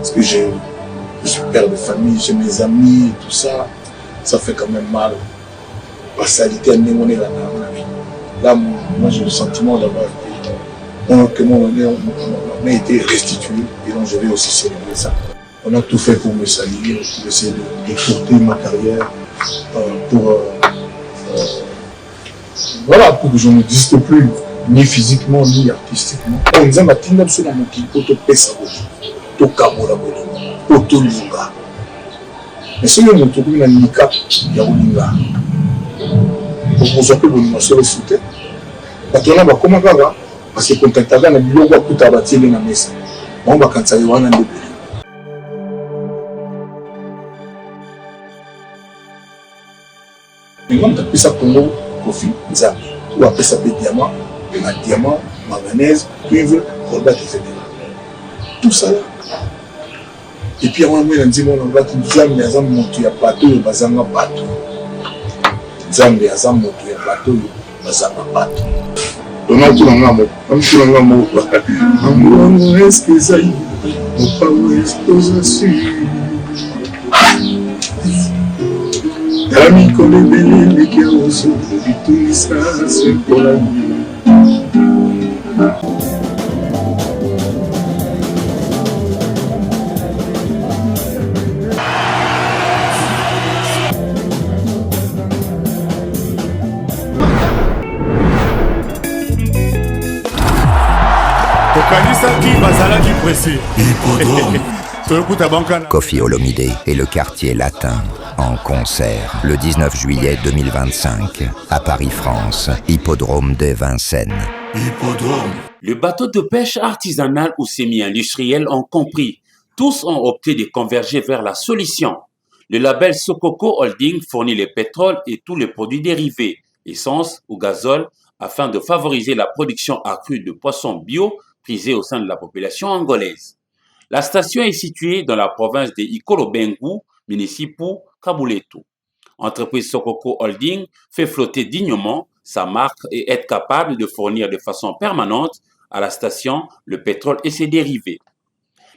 Parce que je suis père de famille, j'ai mes amis, tout ça. Ça fait quand même mal. La salité, là, moi j'ai le sentiment d'avoir été, que mon honneur m'a été restitué. Et donc je vais aussi célébrer ça. On a tout fait pour me salir, pour essayer de porter ma carrière, voilà, pour que je n'existe plus, ni physiquement, ni artistiquement. On disait, ma tine absolument mon qui peut te pesa to kabola bolinga, to linga. Mais si on trouve une nika, il y a bolinga. Pour vous appeler bolinga sur le soutien, maintenant on va comment faire, parce que contacter avec un billet ou tout abattre dans la messe. On va quand ça y va en début. Mais on a pris ça Congo, profit, ça, ou après ça peut diamant, manganèse, cuivre, colbert, etc. Tout ça là. Et puis avant moi, on dit mon on va tout Zambie, Azam monter à bateau, Bazanga bateau. Zambie, Azam monter à bateau, Bazanga bateau. On a tout dans l'amour, comme tout dans l'amour. Amour, est-ce que ça y est? On parle d'exposition. Ami comme les belles, les qui ont sauvé tout ça, c'est pour la vie. Koffi Olomide et le quartier latin en concert le 19 juillet 2025 à Paris, France, Hippodrome de Vincennes. Le bateau de pêche artisanal ou semi-industriel ont compris. Tous ont opté de converger vers la solution. Le label Sokoko Holding fournit le pétrole et tous les produits dérivés, essence ou gazole, afin de favoriser la production accrue de poissons bio prisés au sein de la population angolaise. La station est située dans la province de Ikolobengu, municipaux Kabuletu. Entreprise Sokoko Holding fait flotter dignement sa marque et être capable de fournir de façon permanente à la station le pétrole et ses dérivés.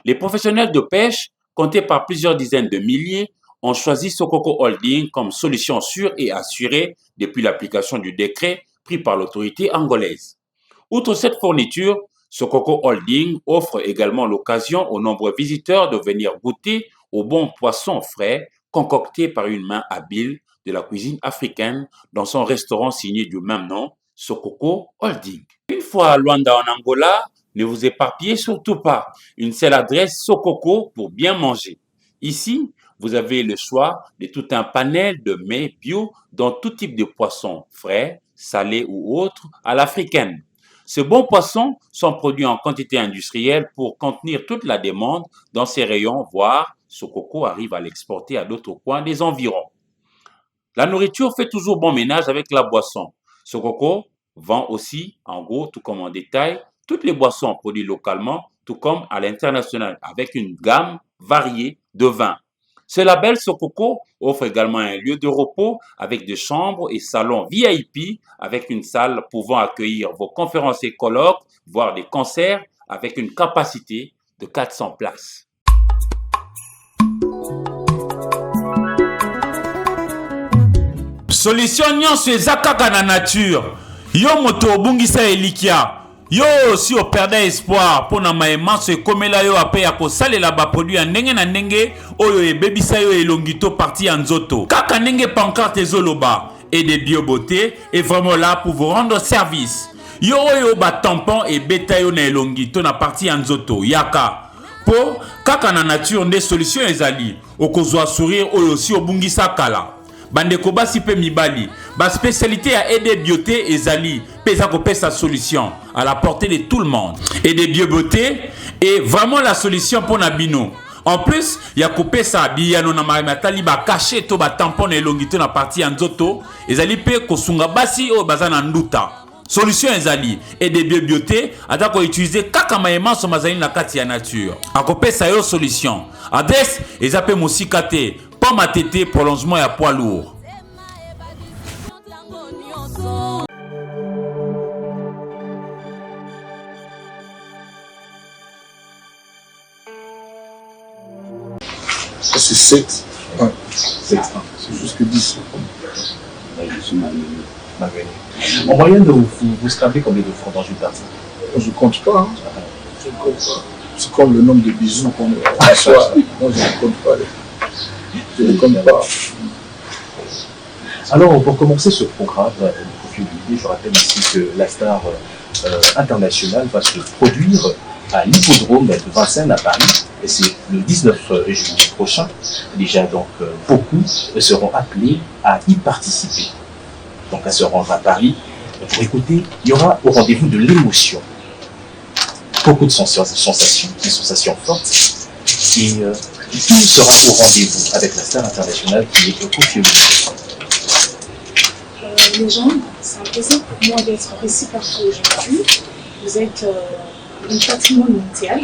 Les professionnels de pêche, comptés par plusieurs dizaines de milliers, ont choisi Sokoko Holding comme solution sûre et assurée depuis l'application du décret pris par l'autorité angolaise. Outre cette fourniture, Sokoko Holding offre également l'occasion aux nombreux visiteurs de venir goûter aux bons poissons frais concoctés par une main habile de la cuisine africaine dans son restaurant signé du même nom, Sokoko Holding. Une fois à Luanda en Angola, ne vous éparpillez surtout pas. Une seule adresse Sokoko pour bien manger. Ici, vous avez le choix de tout un panel de mets bio dans tout type de poissons frais, salés ou autres à l'africaine. Ces bons poissons sont produits en quantité industrielle pour contenir toute la demande dans ces rayons, voire Sokoko arrive à l'exporter à d'autres coins des environs. La nourriture fait toujours bon ménage avec la boisson. Sokoko vend aussi, en gros, tout comme en détail, toutes les boissons produites localement, tout comme à l'international, avec une gamme variée de vins. Ce label Sokoko offre également un lieu de repos avec des chambres et salons VIP avec une salle pouvant accueillir vos conférences et colloques, voire des concerts avec une capacité de 400 places. Solution nyonso eza kaka na nature. Yo moto obungisa elikia. Yo si operde espoir pona maemanso ekomela yo ape ya kosalela ba produit ya ndenge na ndenge oyo ebebisa yo elongito parti ya nzoto. Kaka ndenge pancarte ezoloba et de biobeauté est vraiment là pour vous rendre service. Yo oyo ba tampon et beta yo na elongito na parti ya nzoto yaka. Po kaka na nature nde solution ezali. Okozwa sourire oyo si obungisa kala. Bandeko basi pe mibali, ba spécialité à aider beauté ezali, pesa ko pesa solution à la portée de tout le monde. Et de beauté est vraiment la solution pour Nabino. En plus, il y a coupé ça biyano na matali ba caché to ba tampon na elongito na partie nzoto, ezali pe kosunga basi o bazana nduta. Solution ezali et de beauté atako utiliser kaka maema so mazali na kati ya nature. Akopé ça yo solution. Adresse ezape mosikate pomme à tété prolongement à poids lourd. C'est 7. Ouais. 7. C'est juste que 10. En moyenne, vous scrapez combien de francs dans une partie? Je ne compte pas. Hein. Je ne compte pas. C'est comme le nombre de bisous qu'on reçoit. Moi, je ne compte pas. Je ne compte pas. Alors, pour commencer ce programme, je rappelle ici que la star internationale va se produire à l'hippodrome de Vincennes à Paris, et c'est le 19 juillet prochain. Déjà, donc, beaucoup seront appelés à y participer. Donc, à se rendre à Paris pour écouter. Il y aura au rendez-vous de l'émotion, beaucoup de sensations, des sensations fortes, et tout sera au rendez-vous avec la star internationale qui est Koffi Olomide. Les gens, c'est un plaisir pour moi d'être ici partout aujourd'hui. Vous êtes un patrimoine mondial.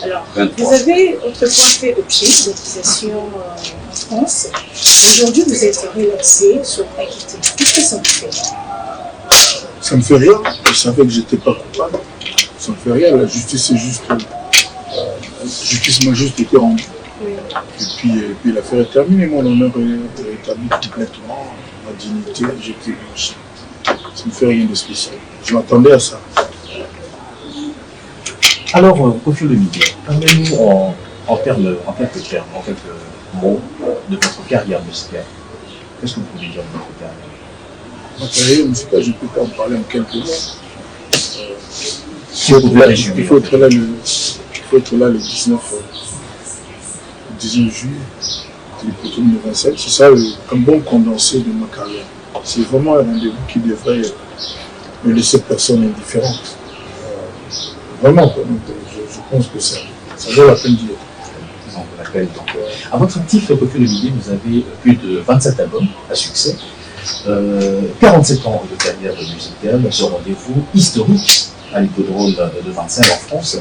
Alors, 23. Vous avez autrefois fait objet d'accusation en France. Aujourd'hui, vous êtes relaxé, sur acquitté. Qu'est-ce que ça vous fait? Ça me fait rien. Je savais que j'étais pas coupable. Ça me fait rien. La justice est juste. La justice m'a juste été rendue. Oui. Et puis l'affaire est terminée. Mon honneur est établi complètement. Ma dignité, j'étais blanchi. Ça ne me fait rien de spécial. Je m'attendais à ça. Alors, Koffi Olomide, parlez-nous en quelques mots de votre carrière musicale. Qu'est-ce que vous pouvez dire de votre carrière? Ma carrière musicale, je ne peux pas en parler en quelques mots. Il faut être là le 19 juillet. L'hippodrome de Vincennes, c'est ça un bon condensé de ma carrière. C'est vraiment un rendez-vous qui devrait ne laisser personne indifférente. Vraiment, je pense que ça vaut la peine d'y être. À votre actif, Koffi Olomide, vous avez plus de 27 albums à succès, 47 ans de carrière musicale, ce rendez-vous historique à l'hippodrome de Vincennes en France,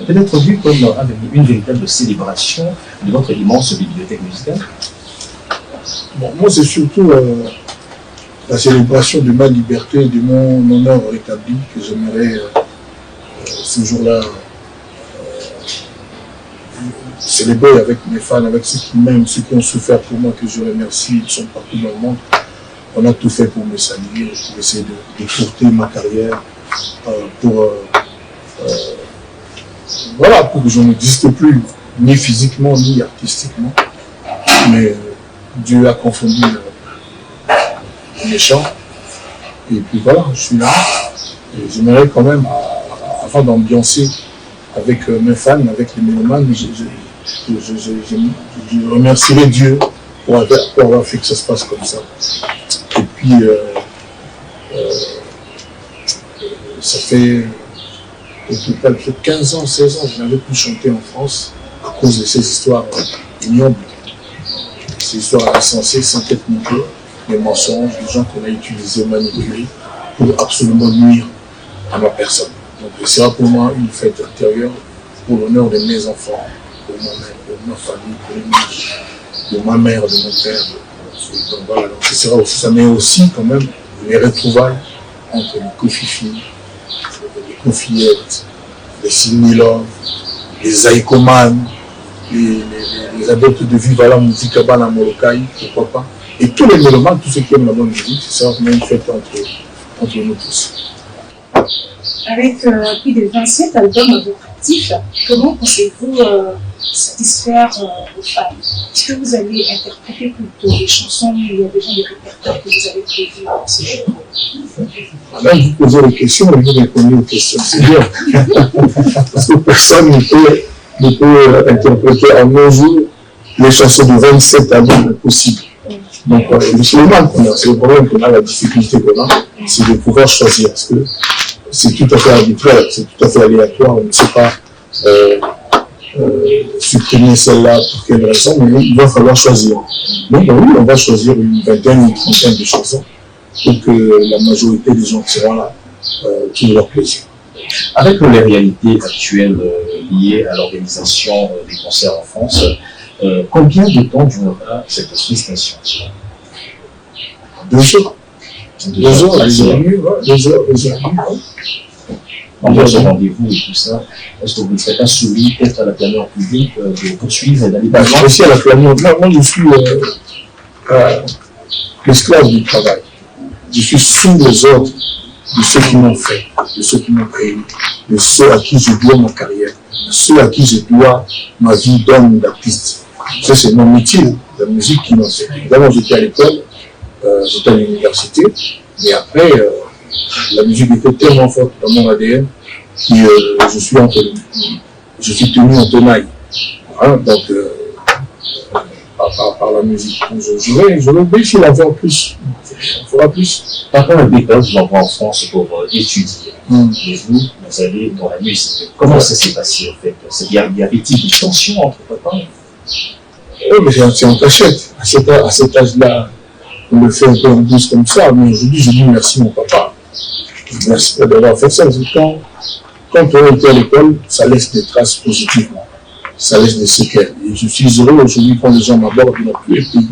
peut être vu comme une véritable célébration de notre immense bibliothèque musicale. Bon, moi, c'est surtout la célébration de ma liberté, de mon honneur rétabli que j'aimerais ce jour-là célébrer avec mes fans, avec ceux qui m'aiment, ceux qui ont souffert pour moi, que je remercie, ils sont partout dans le monde. On a tout fait pour me saluer, pour essayer de porter ma carrière, pour que je n'existe plus, ni physiquement, ni artistiquement. Mais Dieu a confondu les méchants. Et puis voilà, je suis là. Et j'aimerais quand même, avant d'ambiancer avec mes fans, avec les mélomanes, je remercierai Dieu pour avoir fait que ça se passe comme ça. Et puis, ça fait au total peut-être 15 ans, 16 ans, je n'avais plus chanté en France à cause de ces histoires ignobles, ces histoires insensées, sans tête ni queue, des mensonges, des gens qu'on a utilisés, manipulés pour absolument nuire à ma personne. Donc ce sera pour moi une fête intérieure pour l'honneur de mes enfants, pour moi-même, pour ma famille, pour l'image de ma mère, de mon père. Donc voilà, donc ce sera aussi, ça met aussi quand même les retrouvailles entre les Kofifi, les Kofiettes, les Sidney Love, les Aïkoman, les adeptes de Viva la musique à Bana Molokai, pourquoi pas. Et tous les mélomanes, tous ceux qui aiment la bonne musique, c'est ça vraiment une fête entre nous tous. Avec plus de 27 albums à votre actif, comment pensez-vous satisfaire vos fans? Est-ce que vous allez interpréter plutôt des chansons où il y a déjà des répertoires que vous avez prévus dans ces jours? Là, vous posez des questions et vous répondez aux questions. C'est bien. Parce que personne ne peut interpréter en un jour les chansons de 27 albums impossibles. Donc, c'est le problème qu'on a, la difficulté qu'on a, c'est de pouvoir choisir. Parce que c'est tout à fait arbitraire, c'est tout à fait aléatoire. On ne sait pas supprimer celle-là pour quelle raison, mais il va falloir choisir. Donc, oui, on va choisir une vingtaine, une trentaine de chansons pour que la majorité des gens qui seront là trouvent leur plaisir. Avec les réalités actuelles liées à l'organisation des concerts en France, combien de temps durera cette prestation? 2 jours. 2 heures, 2 heures et demie. pendant ce rendez-vous et tout ça, est-ce que vous ne serez pas soumis peut-être à la clameur publique de poursuivre et d'aller Je suis aussi à la clameur. Moi, je suis l'esclave du travail. Je suis sous les ordres de ceux qui m'ont fait, de ceux qui m'ont créé, de ceux à qui je dois ma carrière, de ceux à qui je dois ma vie d'homme d'artiste. Ça, c'est mon métier, la musique qui m'a fait. D'abord, j'étais à l'école, j'étais à l'université, mais après, la musique était tellement forte dans mon ADN que je suis tenu en tenaille. Hein, donc, par la musique. Je vais essayer d'avoir plus. Il faudra plus. Papa et Beethoven, je l'envoie en France pour étudier. Et vous allez dans la musique. Comment ça s'est passé en fait? Y avait-il des tensions entre papa? Oui, mais c'est en cachette. À cet âge-là, on le fait un peu en douce comme ça. Mais aujourd'hui, je dis merci mon papa. Merci d'avoir fait ça. Quand on était à l'école, ça laisse des traces positivement. Ça laisse des séquelles. Et je suis heureux aujourd'hui quand les gens m'abordent dans tous les pays.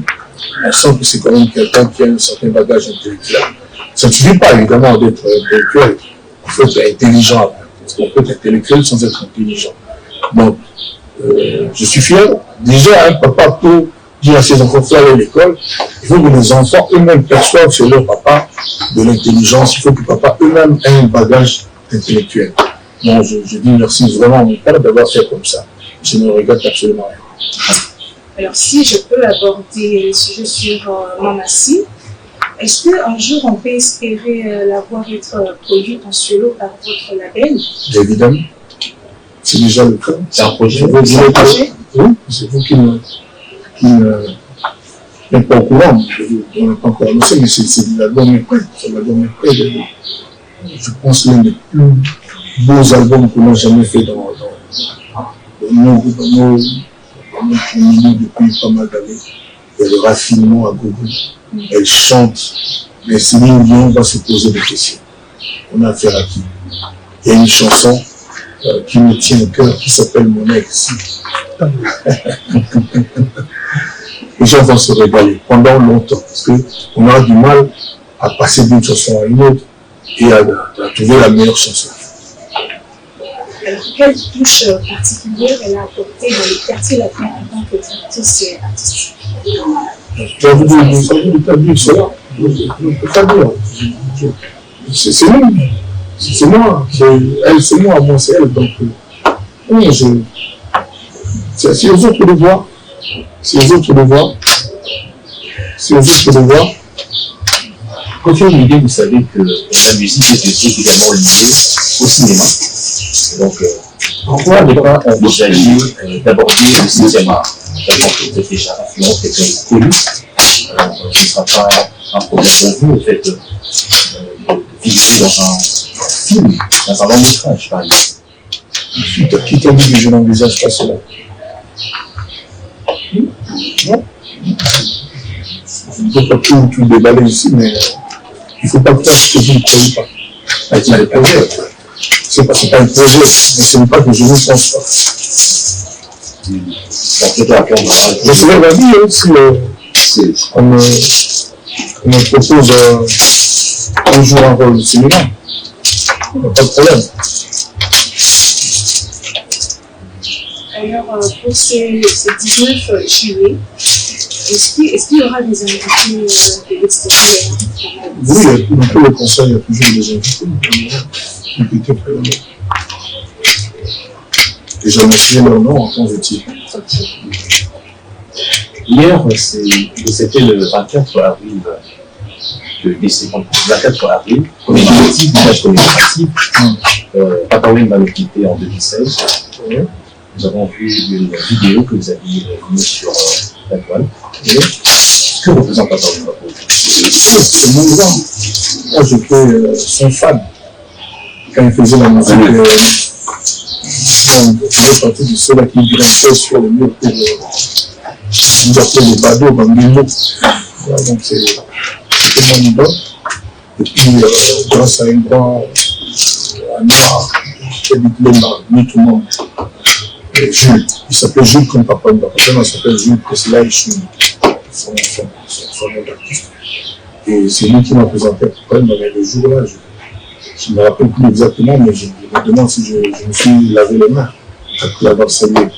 On sent que c'est quand même quelqu'un qui a un certain bagage intellectuel. Ça ne suffit pas évidemment d'être intellectuel. Il faut être intelligent. Parce qu'on peut être intellectuel sans être intelligent. Donc, je suis fier. Déjà, un papa peut dire à ses enfants il faut aller à l'école. Il faut que les enfants eux-mêmes perçoivent chez leur papa de l'intelligence. Il faut que papa eux-mêmes aient un bagage intellectuel. Donc, je dis merci vraiment à mon père d'avoir fait comme ça. Je ne regrette absolument rien. Alors, si je peux aborder le sujet sur Mamassi, est-ce qu'un jour on peut espérer la voir être produite en solo par votre label? Évidemment. C'est déjà le cas. C'est un projet. Oui, c'est vous qui n'êtes pas au courant. On n'a pas encore annoncé, mais c'est l'album est prêt. L'album est prêt. Je pense l'un des plus beaux albums que l'on a jamais fait dans nos milieux depuis pas mal d'années. Il y a le raffinement à gogo. Elle chante, mais Céline Dion va se poser des questions. On a affaire à qui? Il y a une chanson qui me tient au cœur, qui s'appelle Mon ex. Les gens vont se régaler pendant longtemps, parce qu'on aura du mal à passer d'une chanson à une autre et à trouver la meilleure chanson. Alors, quelle touche particulière elle a apportée dans le quartier latin en tant que directrice artistique? J'ai envie de t'abusir cela. Je ne peux pas dire. C'est nous. C'est moi. Elle, c'est moi. Moi, c'est elle. Donc, c'est aux autres de voir. C'est aux autres de voir. C'est aux autres de voir. Quand tu as une idée, vous savez que la musique est également liée au cinéma. Donc, pourquoi ne pas envisager d'aborder le 6e art? Sachant que vous êtes déjà influent, quelqu'un de connu, ce ne sera pas un problème pour vous, en fait, de figurer dans un film, dans un long métrage, par exemple. Qui t'a dit que je n'envisage pas cela? Non. Je ne peux pas tout déballer ici, mais il ne faut pas croire ce que je ne croyais pas. C'est un projet. C'est pas un projet, mais ce n'est pas que je ne pense pas. Je serais ravi si on me propose un jour un rôle de cinéma. Il n'y a pas de problème. Alors, pour ces 19 juillet, est-ce qu'il y aura des invités de l'extérieur? Oui, dans tous les concerts, il y a toujours des invités. Et j'ai mentionné leur nom en tant que titre. Hier, c'était le 24 avril, le 24 avril, commémoratif, village commémoratif. Papa Wemba m'a quitté en 2016. Nous avons vu une vidéo que vous aviez mise sur la toile. Ce que représente Papa Wemba pour vous? C'est mon grand. Moi, j'étais son fan. Quand il faisait la musique, on faisait partie de ceux-là qui grimpaient sur le mur pour nous appeler les badauds, bambino. Donc, c'était mon idole. Et puis, grâce à un grand noir qui habitait parmi tout le monde, Jules, il s'appelait Jules comme Papa Wemba. Maintenant, il s'appelle Jules Presley, son nom d'artiste. Et c'est lui qui m'a présenté Papa Wemba, mais le jour-là, je ne me rappelle plus exactement, mais je me demande si je me suis lavé les mains après avoir salué.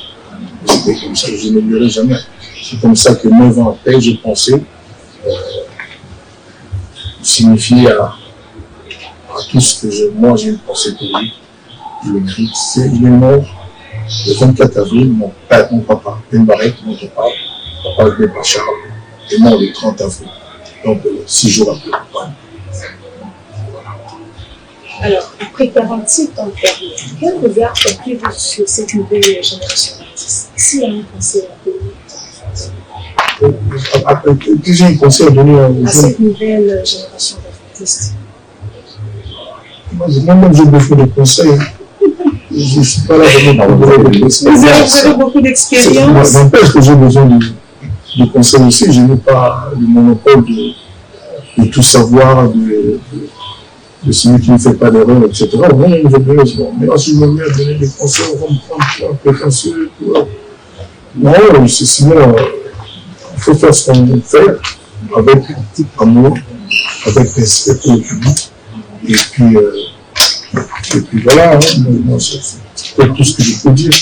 C'était comme ça, je ne l'oublierai jamais. C'est comme ça que 9 ans après, j'ai pensé signifier à tout ce que moi j'ai pensé pour lui. Je l'écris, il est mort le 24 avril, mon papa, Ben Barrett, mon papa Ben Bachar, est mort le 30 avril, donc 6 jours après. Alors, après 47 ans de carrière, quel regard portez-vous sur cette nouvelle génération d'artistes? S'il y a un conseil à donner Déjà un conseil à donner aux à cette nouvelle génération d'artistes? Moi-même, j'ai besoin de conseils. Je ne suis pas là vraiment pour donner des conseils. Vous avez beaucoup d'expérience. N'empêche que j'ai besoin de conseils aussi. Je n'ai pas le monopole de tout savoir, de celui qui ne fait pas d'erreur, etc. Non, je besoin. Mais là, si je me mets à donner des conseils, on va me prendre un prétentieux. Non, sinon, il faut faire ce qu'on fait avec amour, avec respect pour le public. Et puis voilà, moi, c'est peut-être tout ce que je peux dire.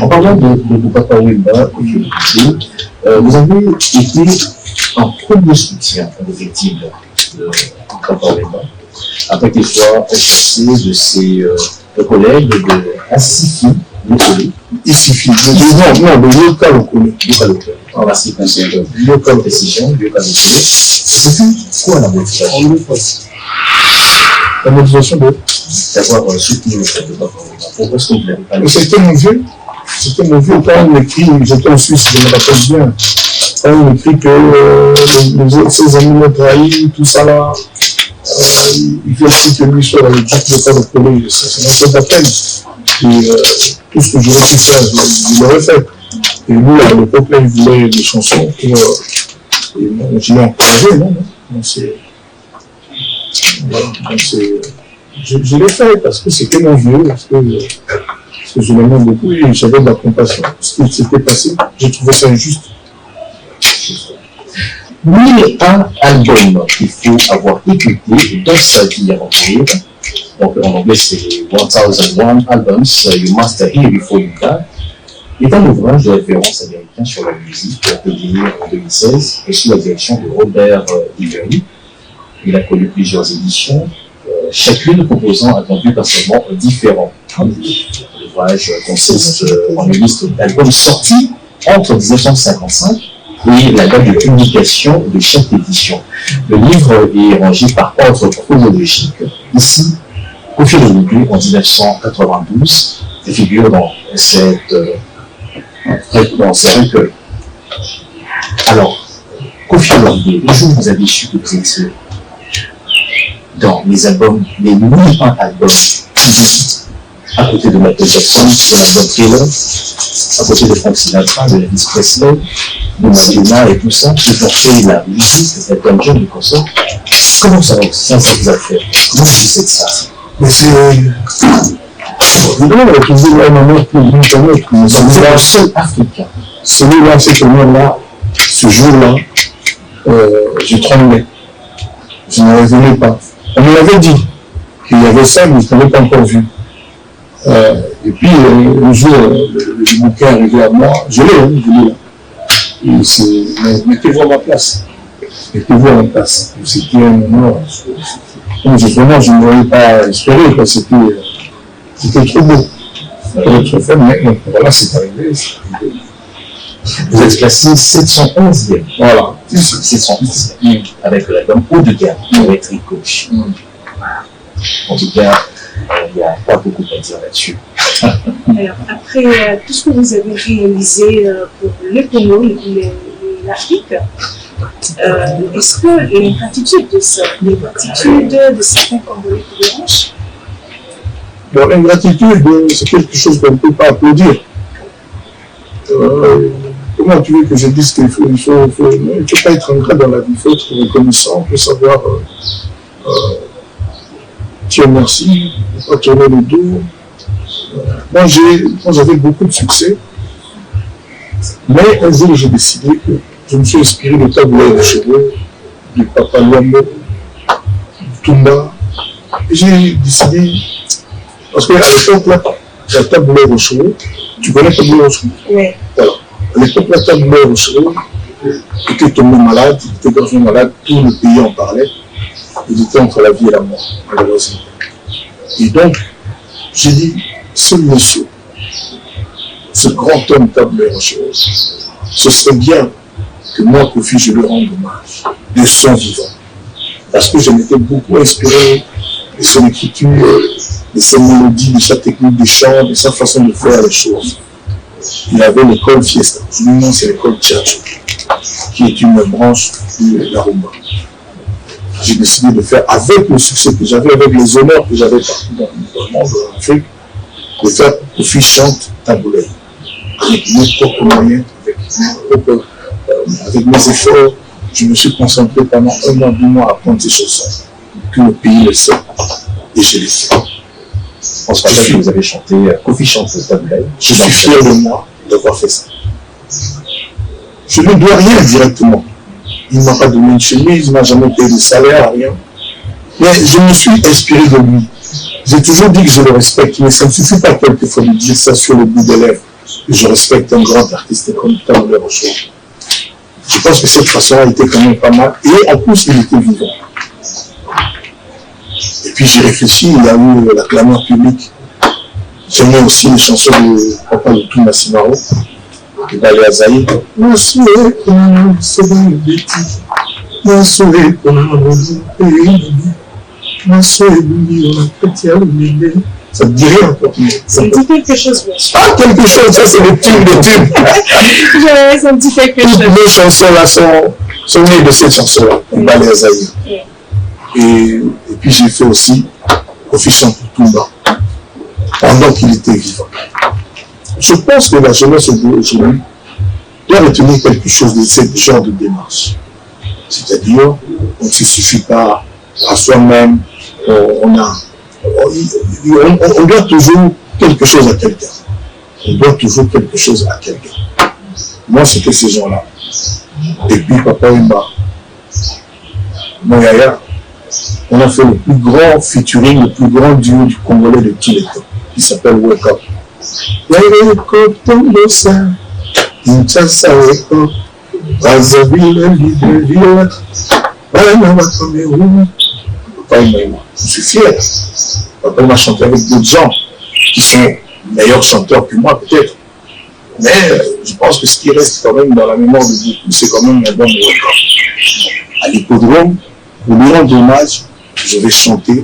En parlant de Papa Wemba, vous avez été un premier soutien aux victimes de Papa Wemba, après qu'il soit chassé de ses collègues de Assifi, Ici, non, de local, on va s'y concentrer. Local précision, local locale. C'était quoi la motivation? La motivation d'avoir soutenu le fait de Papa Wemba. Pourquoi est-ce que vous l'avez pas? C'était mon vieux quand on écrit, j'étais en Suisse, je me rappelle bien. Quand on écrit que ses amis l'ont trahi, tout ça là, il fait aussi que lui soit dans le truc de pas de coller, ça m'a fait de la peine. Et tout ce que j'aurais pu faire, je l'aurais fait. Et lui, à l'époque, là, il voulait des chansons pour. Et moi, je l'ai encouragé, non? Voilà, donc je l'ai fait parce que c'était mon vieux, parce que je l'aimais beaucoup et j'avais de la compassion. Ce qui s'était passé, j'ai trouvé ça injuste. 1001 albums qu'il faut avoir écouté dans sa vie avant de mourir. Donc en anglais c'est 1001 albums you must hear before you die. Est un ouvrage de référence américain sur la musique publié en 2016 et sous la direction de Robert Ivery. Il a connu plusieurs éditions, chacune proposant un contenu personnellement différent. L'ouvrage consiste en une liste d'albums sortis entre 1955 et la date de publication de chaque édition. Le livre est rangé par ordre chronologique. Ici, Koffi Olomide en 1992 figure dans ces recueils. Alors, Koffi Olomide, le jour où vous avez su que vous étiez dans les albums, les 1001 albums, à côté de Michael Jackson, de l'album Taylor, à côté de Frank Sinatra, de Elvis Presley, de Madonna et tout ça, qui portait la musique, de Elton John, du concert. Comment ça vous a fait? Comment vous faites ça? Mais c'est. Évidemment, il y a toujours un moment plus grand qu'un autre. C'est le seul africain. Celui-là, cet moment-là, ce jour-là, je tremblais. Je ne revenais pas. On me l'avait dit qu'il y avait ça, mais je ne l'avais pas encore vu. Et puis, un jour, le bouquin est arrivé à moi. Je l'ai là. Et c'est, mettez-vous à ma place. Mettez-vous à ma place. C'était un moment. Vraiment, je ne voyais pas espérer, parce que c'était trop beau. Trop fun, mais voilà, c'est arrivé. Vous êtes classé 711e. Voilà. 711e. Avec l'album Haut de gamme, Electric Coach. En tout cas, il n'y a pas beaucoup à dire là-dessus. Alors, après tout ce que vous avez réalisé pour le Congo et l'Afrique, est-ce que l'ingratitude de certains Congolais vous dérange? Bon, l'ingratitude, c'est quelque chose qu'on ne peut pas applaudir. Comment tu veux que je dise qu'il faut, il ne faut pas être ingrat dans la vie, il faut être reconnaissant, il faut savoir dire merci, ne pas tourner le dos. Moi, j'avais beaucoup de succès, mais un jour, j'ai décidé que je me suis inspiré de Taboulaye de Cheveux, du Papa Luambo, du Tumba, j'ai décidé, parce qu'à l'époque, là, la Taboulé Rochereau, tu connais Taboulé Rochereau? Oui. Voilà. À l'époque, la Taboulé Rochereau était tombé malade, il était grave malade, tout le pays en parlait. Il était entre la vie et la mort, malheureusement. Et donc, j'ai dit, ce monsieur, ce grand homme Taboulé Rochereau, ce serait bien que moi, Kofi, je lui rende hommage de son vivant. Parce que je m'étais beaucoup inspiré de son écriture, de ses mélodies, de sa technique de chant, de sa façon de faire les choses. Il avait l'école Fiesta. Maintenant, c'est l'école Tchatcho, qui est une branche de la rumba. J'ai décidé de faire, avec le succès que j'avais, avec les honneurs que j'avais partout dans le monde, en Afrique, de faire Kofi chante Taboulé. Avec mes propres moyens, avec mes efforts, je me suis concentré pendant 1 mois, 2 mois à apprendre ces chansons. Que le pays le sait. Et je l'ai fait. On se rappelle que vous avez chanté Kofi chante Taboulé. Je suis fier de moi d'avoir fait ça. Je ne dois rien directement. Il ne m'a pas donné une chemise, il ne m'a jamais payé de salaire, rien. Mais je me suis inspiré de lui. J'ai toujours dit que je le respecte, mais ça ne suffit pas quelquefois de dire ça sur le bout des lèvres. Je respecte un grand artiste comme Taboulé Rochereau. Je pense que cette façon-là était quand même pas mal. Et en plus, il était vivant. Et puis j'ai réfléchi, il y a eu la clameur publique. J'aimais aussi les chansons de Papa de tout Massimaro, de Balé Azaï. Mon souhait qu'on se donne le bêtise, mon souhait qu'on a pays, mon souhait d'oublier on a petit à l'oublier. Ça te dit rien encore. Ça me dit quelque chose, bien sûr. Ah, quelque chose, ça c'est le tube de tube. Ça me dit quelque chose. Toutes les chansons-là sont nées de cette chanson-là, Balé Azaï. Et puis j'ai fait aussi Kofi chante Tumba pendant qu'il était vivant. Je pense que la jeunesse d'aujourd'hui doit retenir quelque chose de ce genre de démarche. C'est-à-dire, on ne se suffit pas à soi-même, on doit toujours quelque chose à quelqu'un. On doit toujours quelque chose à quelqu'un. Moi, c'était ces gens-là. Et puis, Papa Wemba, mon yaya, on a fait le plus grand featuring, le plus grand duo du Congolais de tous les temps, qui s'appelle Wake Up. Wake Up, Tondosa, Inchasa Wake Up, Brazzaville, Libreville, Banama Cameroun. Papa Wemba, je suis fier. Papa Wemba chanté avec d'autres gens qui sont meilleurs chanteurs que moi, peut-être. Mais je pense que ce qui reste quand même dans la mémoire de beaucoup, c'est quand même l'album Wake Up. À l'hippodrome, pour lui rendre hommage, je vais chanter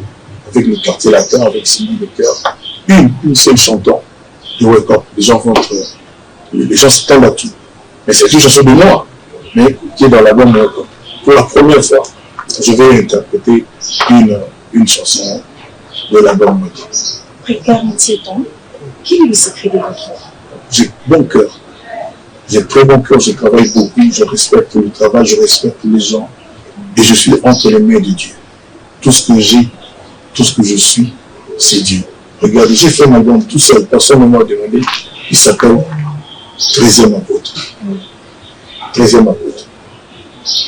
avec le quartier latin, avec Cindy de Cœur, une seule chanson de Wake Up. Les gens s'attendent à tout. Mais c'est une chanson de moi, mais qui est dans l'album Wake Up. Pour la première fois, je vais interpréter une chanson de l'album Wake Up. Après 47 ans, quel est le secret de votre vie? J'ai bon cœur. J'ai très bon cœur, je travaille beaucoup, je respecte le travail, je respecte les gens. Et je suis entre les mains de Dieu. Tout ce que j'ai, tout ce que je suis, c'est Dieu. Regardez, j'ai fait un album tout seul, personne ne m'a demandé. Il s'appelle 13e apôtre. 13e apôtre.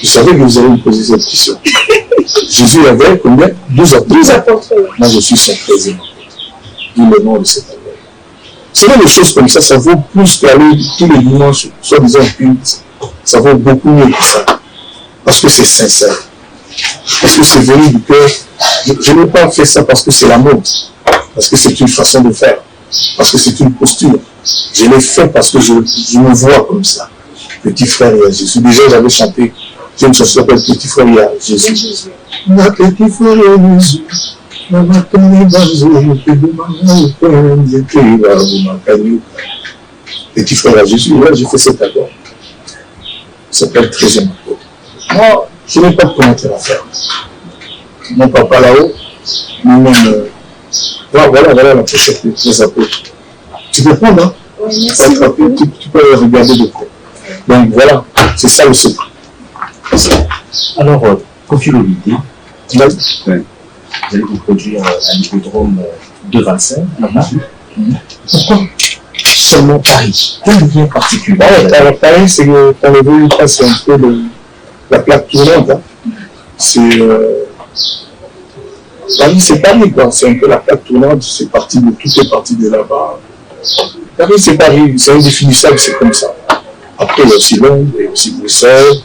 Je savais que vous allez me poser cette question. Jésus avait combien? 12 apôtres. 12 apôtres. Moi, je suis son 13e apôtre. D'où le nom de cet album. C'est vrai, des choses comme ça vaut plus qu'aller tous les dimanches, soi-disant culte. Ça vaut beaucoup mieux que ça. Parce que c'est sincère. Parce que c'est venu du cœur. Je n'ai pas fait ça parce que c'est la mode. Parce que c'est une façon de faire. Parce que c'est une posture. Je l'ai fait parce que je me vois comme ça. Petit frère, il y a Jésus. Déjà, j'avais chanté. J'ai une chanson qui s'appelle Petit frère, il y a Jésus. Ma petit frère, il y a Jésus. Petit frère à Jésus. Là, j'ai fait cet album. Ça s'appelle 13e apôtre. Moi, je n'ai pas de commentaire à faire. Mon papa là-haut, lui-même, voilà la pochette des apôtres. Tu peux prendre, hein? Oui, merci beaucoup. Tu peux regarder de près. Donc voilà, c'est ça le secret. Alors, Kofi Olomide, vous allez vous produire à l'hippodrome de Vincennes, Pourquoi seulement Paris? Quel lien particulier? Alors Paris, c'est que quand le venu passe un peu la plaque tournante. Hein. C'est Paris, c'est Paris, quoi. C'est un peu la plaque tournante, c'est parti de tout est parti de là-bas. Paris, c'est Paris, c'est indéfinissable, c'est comme ça. Après, il y a aussi Londres, il y a aussi Bruxelles.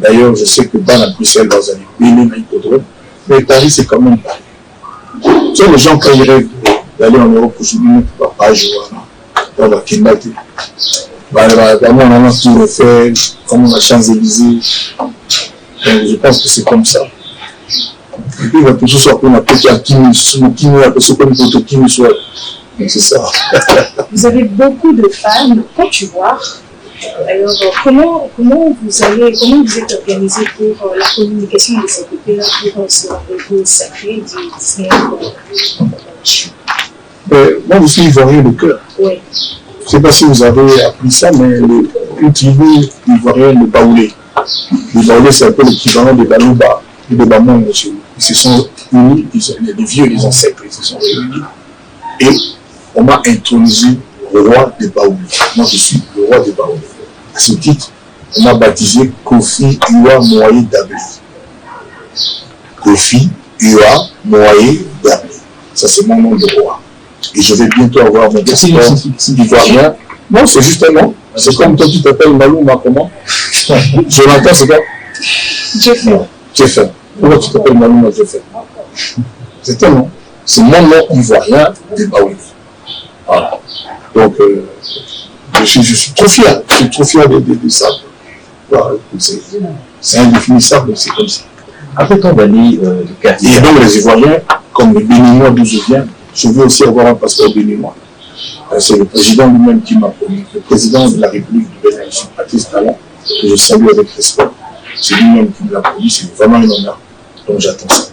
D'ailleurs, je sais que dans la Bruxelles, dans un pays, à l'hippodrome, mais Paris, c'est quand même Paris. Tu sais, les gens, quand ils rêvent d'aller en Europe, aujourd'hui, ne peuvent pas jouer dans la Kimbati. Vraiment, on a tout refait, comme on a Champs-Élysées. Je pense que c'est comme ça. Et puis, il va toujours soit qu'on appelle Kimi, soit. Donc, c'est ça. Vous avez beaucoup de fans, quand tu vois. Alors, comment vous êtes organisé pour la communication de ce côté-là, pour ce rendez-vous sacré du Disney? Moi, je suis ivoirien de cœur. Oui. Je ne sais pas si vous avez appris ça, mais une tribu ivoirienne de Baoulé. Les Baoulés, c'est un peu l'équivalent des Balouba, des Bamons. Ils se sont unis, les vieux, les ancêtres, ils se sont réunis. Et on m'a intronisé roi des Baoulés. Moi, je suis le roi des Baoulés. À ce titre, on m'a baptisé Kofi Iwa Moye Dabli. Kofi Iwa Moye Dabli. Ça, c'est mon nom de roi. Et je vais bientôt avoir mon passeport ivoirien. Non, c'est juste un nom. C'est comme toi, tu t'appelles Malouma, comment? Jonathan, c'est quoi? Jeffer. Pourquoi tu t'appelles Malouma Jeffer? C'est un nom. C'est mon nom ivoirien des Baoulés. Voilà. Donc, je suis trop fier. Je suis trop fier de ça. Voilà. C'est indéfinissable, c'est comme ça. Après tant d'années de carrière. Et donc, les Ivoiriens, comme le Béninois d'où je viens, je veux aussi avoir un passeport béninois. C'est le président lui-même qui m'a promis. Le président de la République du Bénin, M. Patrice Talon, que je salue avec respect. C'est lui-même qui me l'a promis. C'est vraiment un honneur. Donc, j'attends ça.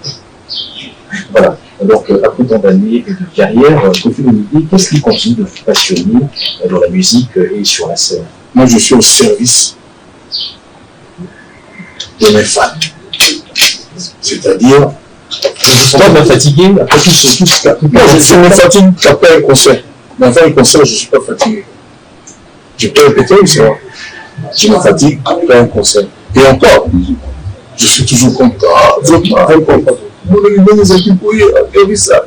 Voilà. Donc, après tant d'années de carrière, Kofi Olomide, qu'est-ce qui continue de vous passionner dans la musique et sur la scène? Moi, je suis au service de mes fans. C'est-à-dire, je ne suis pas bien fatigué après tout ce non, je me fatigue qu'après un concert. Mais avant un concert, je ne suis pas fatigué. Je peux répéter, c'est vrai. Je me fatigue après un concert. Et encore, je suis toujours content. Vraiment content.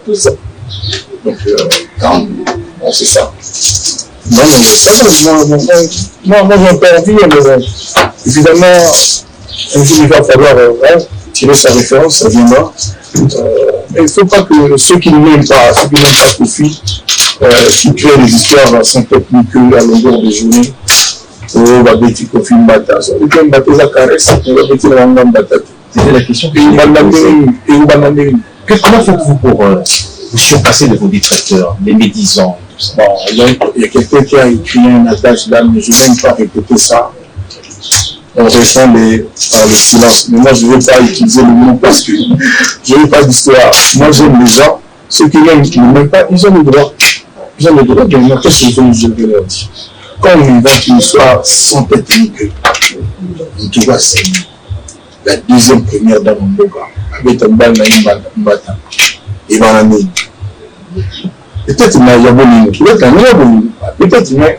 Tout ça. Donc, bon, c'est ça. Non, mais ça, moi, j'ai pas envie, mais évidemment, un jour, il va falloir tirer sa référence, ça viendra. Mais il ne faut pas que ceux qui n'aiment pas Kofi, qui créent des histoires sans technique à longueur de journée, oh, va bêtir Kofi Mbata. Ça veut dire Mbata, ça caresse, on va bêtir la Mbata. C'était la question. Comment faites-vous pour vous surpasser de vos détracteurs, les médisants, tout ça? Bon, il y a quelqu'un qui a écrit un adage là, mais je n'aime pas répéter ça. On répond par le silence. Mais moi, je ne veux pas utiliser le mot parce que je ne veux pas d'histoire. Moi, j'aime les gens. Ceux qui n'aiment, qui ne m'aiment pas, ils ont le droit. Ils ont le droit de montrer ce que je vais leur dire. Quand on invente une histoire sans technique, tu vois, c'est la deuxième première dans mon boca. Avec un bal naïm mbata. Et dans l'année. Peut-être qu'il y a bon peut-être mais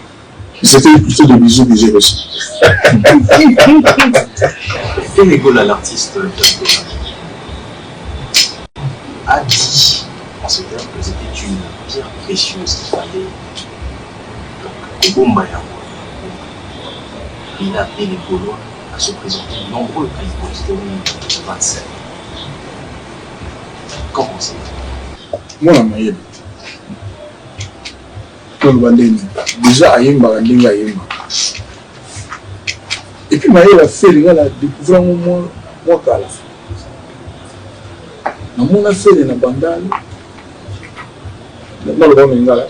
c'était plutôt des bisous que j'ai reçus. Quel école à l'artiste a dit en ce terme que c'était une pierre précieuse qu'il fallait il a appelé les Gaulois à se présenter nombreux à l'hippodrome de 27. Qu'en pensez-vous? Moi, la maille. Déjà, Ayemba, Ayemba. Et puis, Maïe a fait, les gars, découvert moi, qu'à la fin. Mon affaire est dans bandal. Dans le grand Mengala.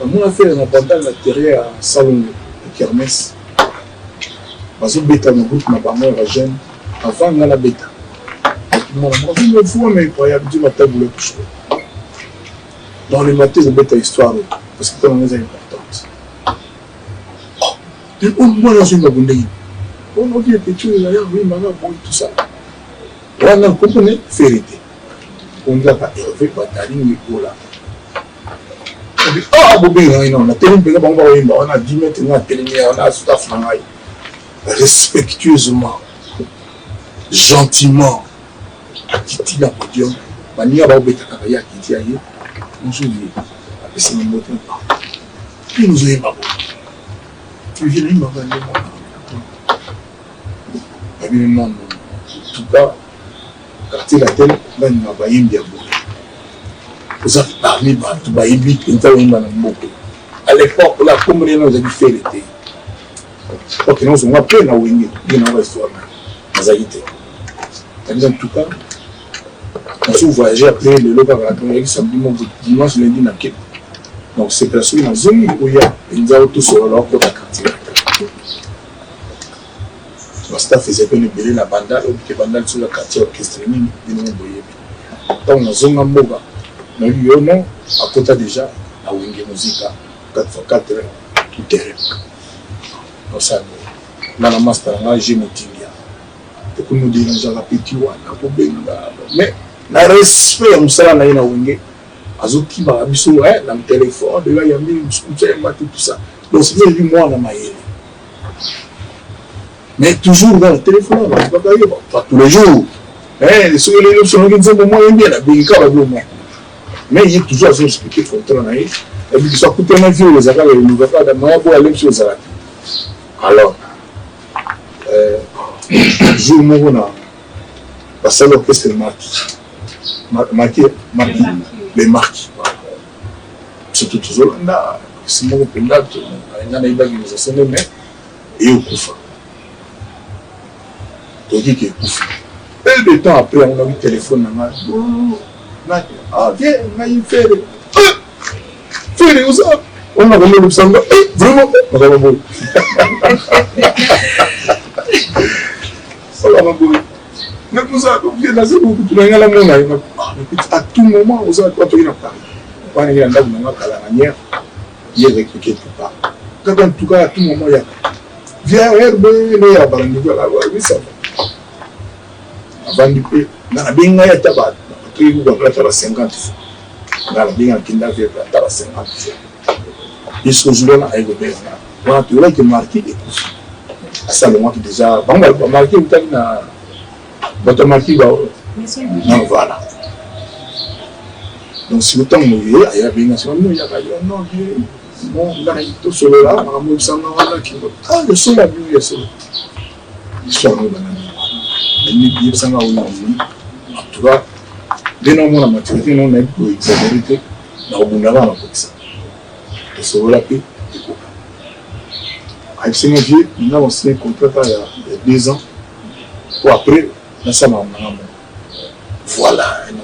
Mon affaire est dans bandal, l'intérieur à Salon, à Kermesse. Parce que Beta, ma route, ma maman est jeune. Avant, on a la Beta. Moi, je me fous, mais incroyable, du matin, vous le couchez. Dans les matins, vous mettez l'histoire. Parce que c'est une importante. Moi, je suis un abonné. On a dit que tu es là, oui, maman, tout ça. On a compris, vérité. On n'a pas élevé, pas d'aller, mais voilà. On dit, ah, on a télé, on a 10 mètres, on a télé, on a tout à fait. Respectueusement, gentiment, à Titi la podium, Bania ba obeta kaka ya kiti aye. Bonjour. C'est mon moteur. Puis nous avons pas. Tu viens de m'avoir dit moi. En tout cas, quartier la telle, là il m'a baillé bien beau. Vous avez parlé de tout baillé vite, il t'a eu mal beaucoup. À l'époque, là, comme les gens ont fait l'été. Ok, nous sommes à peine à Wingé, bien dans l'histoire. Nous avons été. En tout cas, on s'est voyagé après le local à la tournée, samedi, dimanche, lundi, dans le donc c'est parce que dans zone où il y a une zone tout sur leur côté quartier. Le staff faisait que nous béler la banda, ou que banda sur le quartier orchestre ni nous boyer. Donc dans zone en Moga, nous lui non à côté déjà à Wingé Musica 4x4 tout terrain. Donc ça dans la master là j'ai motivé. Pour nous déranger la petite one, pour benga. Mais na respect on ça na Wingé. Azoki ba biso dans le téléphone de là il y a mis tout ça donc c'est lui moi dans ma mais toujours dans le téléphone pas tous les jours sur les options qui disent moi bien la binka ba bon mais il est toujours à expliquer contrôle na et puis ça coûte ma vie les affaires nous va pas dans moi pour aller sur ça alors jour moi na parce que l'orchestre marqué les marques. Surtout toujours là, c'est mon pendant il y a des bagues qui sont mais et au Koufa. Donc il est Koufa. Et de temps après on a eu le téléphone ah viens on a eu faire ça on a remis le samba vraiment on va bon ça va bon mais pour ça on vient dans ce groupe tu n'as la monnaie à tout moment vous avez pas payé la part quand il y a un homme qui a la manière il est répliqué tout part quand en tout cas à tout moment il y a viens herbe il y a pas de niveau là oui ça avant du peu dans la binga il y a tabac tu vous doit faire 50 dans la binga qui n'a fait pas 50 il se joue là avec le père voilà tu vois que marqué et à ça le moment déjà bon va marquer une telle na votre marqué va voilà. Donc si autant il y a bien sûr il y a non bon là tout solo là on a ça là qui ah le son la vie c'est l'histoire nous mais il ça va en tout cas dès non la maturité non est pour exagérer na obunda na pour ça le solo là puis avec ces vieux nous avons signé contrat il y a 2 ans ou après là ça m'a voilà un moment.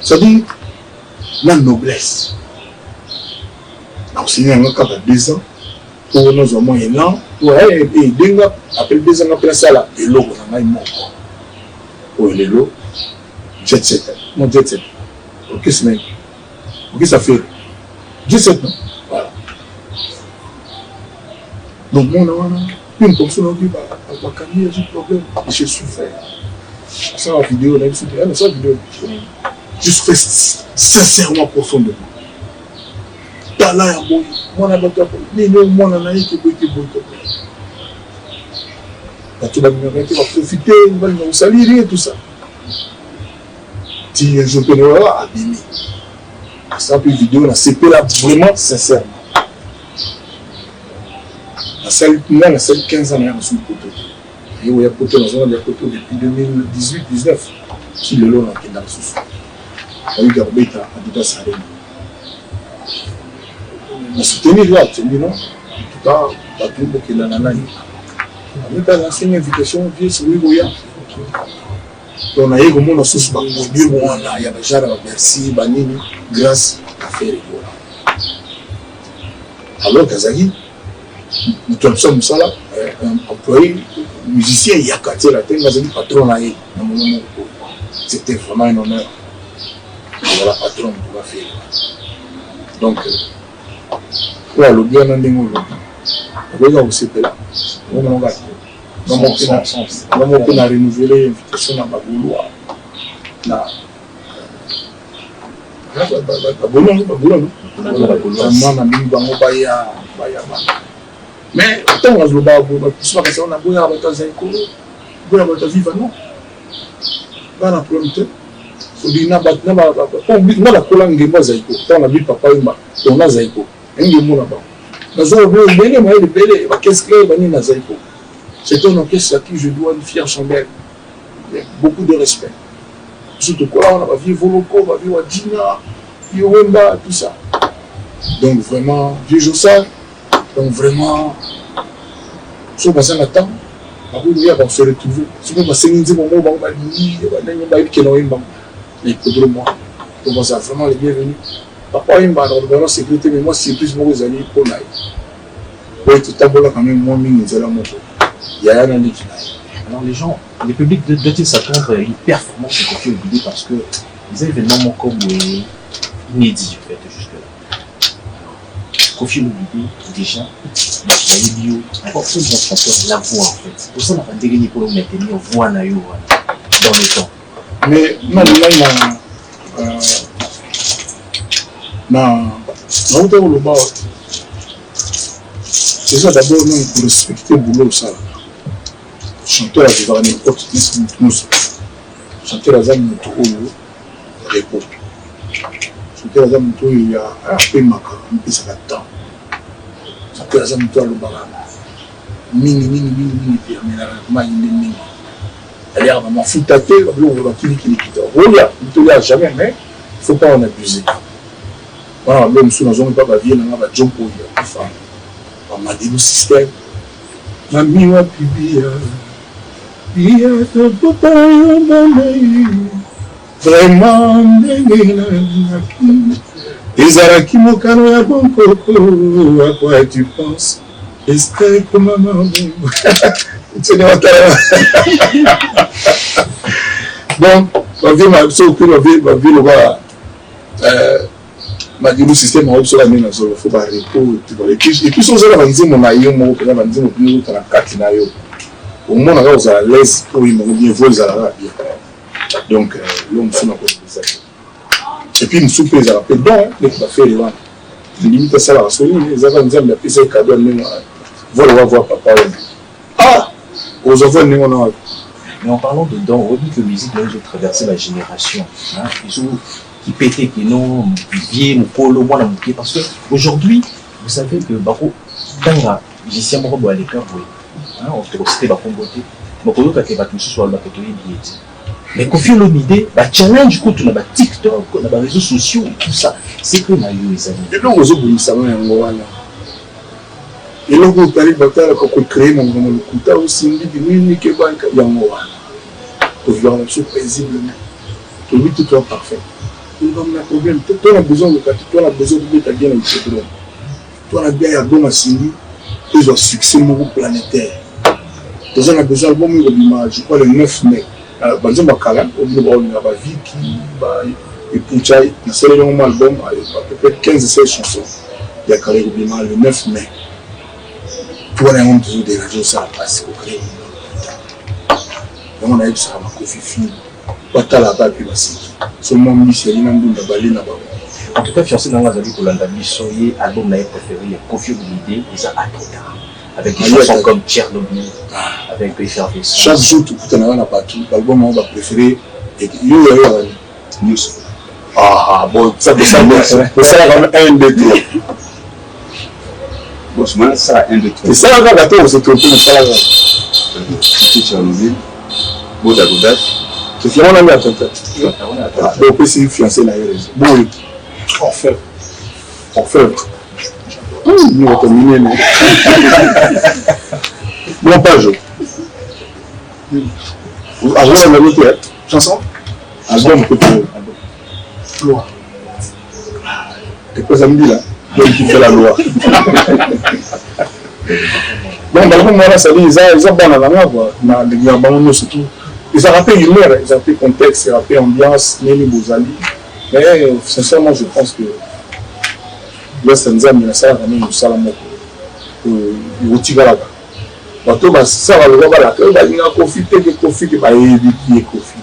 C'est-à-dire la noblesse. Donc, si nous avons 2 ans, pour nous au moins 1 an, et 2 ans, après 2 ans, après ça, là, et l'eau, on a eu mon corps. Pour les lots, jet set. Mon jet set. Ok, c'est même. Ok, ça fait 17 ans. Voilà. Donc, mon an, une personne a dit, ma famille a un problème, et j'ai souffert. Ça, la vidéo, là, c'est la vidéo. Je souffrais sincèrement profondément. Dans la moi, on a battu mais moi, on a eu que tu vas profiter, il va nous salir et tout ça. Si je peux nous abîmer. Ça, puis vidéo, on a CP là vraiment sincèrement. La salle 15 ans, on a reçu le poteau. Il y a poteau dans un poteau depuis 2018-19. Si le lot qui est dans le sous. On a eu Garbeta à Dita Salem. On a soutenu là, tu dis non. En tout cas, pas tout le monde qui est dans la naïe. On a fait l'ancienne invitation, vieux, c'est oui, on a eu comme on a sous le bureau, il y a déjà la merci, Banini, grâce à faire les gars. Alors, Kazagi, nous sommes ça là, un employé, musicien, il y a quartier la tête, mais patron là, c'était vraiment un honneur. Voilà, patron, on va faire. Donc, là, le bien en démo, le gars aussi là. On a renouvelé l'invitation à Baboulou. Mais tant que je ne sais pas si on a besoin de vivre, non. Dans la problème, on dit na la cola ngema zaiko. Dans la vie papa ima, on a zaiko. Ngemo là-bas. Dans un rôle belé, moi le belé, qu'est-ce que bani na zaiko. C'est un orchestre à qui je dois une fière chandelle. Beaucoup de respect. Surtout quoi, on a vu Voloko, on a vu Wadjina, Yowemba, tout ça. Donc vraiment, vieux Jossa, donc vraiment, si on passe un temps, on va se retrouver. Si on passe un moment, on va donc ça vraiment les bienvenus. Papa, il m'a dans la sécurité, mais moi, c'est plus moi aux amis pour l'aïe. Oui, tout à l'heure, quand même, moi, il y a un an qui Alors les gens, le public doit-il s'attendre à une performance de Koffi Olomidé parce que les événements comme inédits en fait jusque-là. Koffi Olomidé déjà, il y a eu forcément chanteur la voix en fait. Pour ça on a dégagné pour le maintenir voix na yo dans le temps. Mais c'est ça d'abord même pour respecter le boulot ça. Chanteur à vivre à n'importe qui, chanteur à Zam Moutouou, l'époque. Chanteur à Zam Moutouou, il y a un peu de maca, un peu de temps. Chanteur à Zam Moutouou, le baran. Mini, mini. Elle est à ma foutate, on va tout qui quitte. Rolia, il ne jamais, mais il ne faut pas en abuser. Voilà, l'homme sous la zone, pas va vivre, on va jumper, on m'a dit le système. Mami wa pibia. Vraiment, Ezaraki mokano ya bon coco, à quoi tu penses? Esther pour maman. Bon, ma vie m'a dit le bas. Ma dit le système a obsolète la main sur le faux barré et puis son zéro va dire mon aïe mon père va dire mon plus dans la carte naio. Au moins on a à l'aise pour il m'a bien voix à la bien. Donc l'homme son encore ça. Et puis une surprise à la paix donc les va faire là. Limite ça la soirée les avant dire mais puis c'est cadeau même voilà voir papa. Ah aux enfants nous on a. Mais en parlant de dons, on dit que la musique doit traverser la génération. Ils ont qui pétait, qui n'ont vivier, mon polo, moi, dans mon pied. Parce qu'aujourd'hui, vous savez que Baro, dans la musicien, on va aller faire jouer. On se cité Baro Beauté. Mais quand on a fait tout ce soit le mais Koffi Olomidé, challenge, quand on a TikTok, on a les réseaux sociaux et tout ça, c'est que na yo les amis. Et donc, on a ça, et là, vous allez créer mon couteau aussi, il y a un mot. Pour vivre paisiblement. Pour lui, tout est parfait. Il va me problème. Toi, on a besoin de toi, on a besoin de ta bien avec ce drôme. Toi, on a bien à bon à signer. Ils ont succès planétaire. Toi, on a besoin de bon je crois le 9 mai. Par exemple, à Kalan, on a Vicky, et Pouchaï, il y a un album, à peu près 15-16 chansons. Il y a Kalan le 9 mai. Toi, on a toujours des radios, ça a passé au créé. On a eu ça à ma Kofi. Pas là-bas, puis seulement Michel, il a en tout cas, fiancé dans la vie pour l'album album préféré, Koffi Olomidé, ils ont attendu. Avec des chansons comme Tchernobyl, avec Effervescence. Chaque jour, tout le monde a partout. L'album on va préférer. Et News. Ah, bon, ça va comme 1, 2, 3. Bon, ça, 1, 2, 3. Et ça, va gâteau, c'est trop peu, ça va. Tchernobyl, Boda Godat. C'est finalement on a attendu. Donc, on peut fiancé là. Bon, orfèvre. Nous, on va terminer. Bon, pas jour. Avant, on a noté chanson. Album, peut-être. Loi. Et quoi ça me dit là? L'homme qui fait la loi. Bon, d'abord, moi, ça dit, ils ont bon à la main, quoi. Ils ont surtout. Ils ont rappelé l'humeur, ils ont rappelé contexte, ils ont rappelé ambiance, Némi Bozali. Mais sincèrement, je pense que l'Ouest Nzam, il y a ça, il y a ça, il y a ça. Bato ça va le voir là, il y a Koffi, il y a Koffi, il y a Koffi.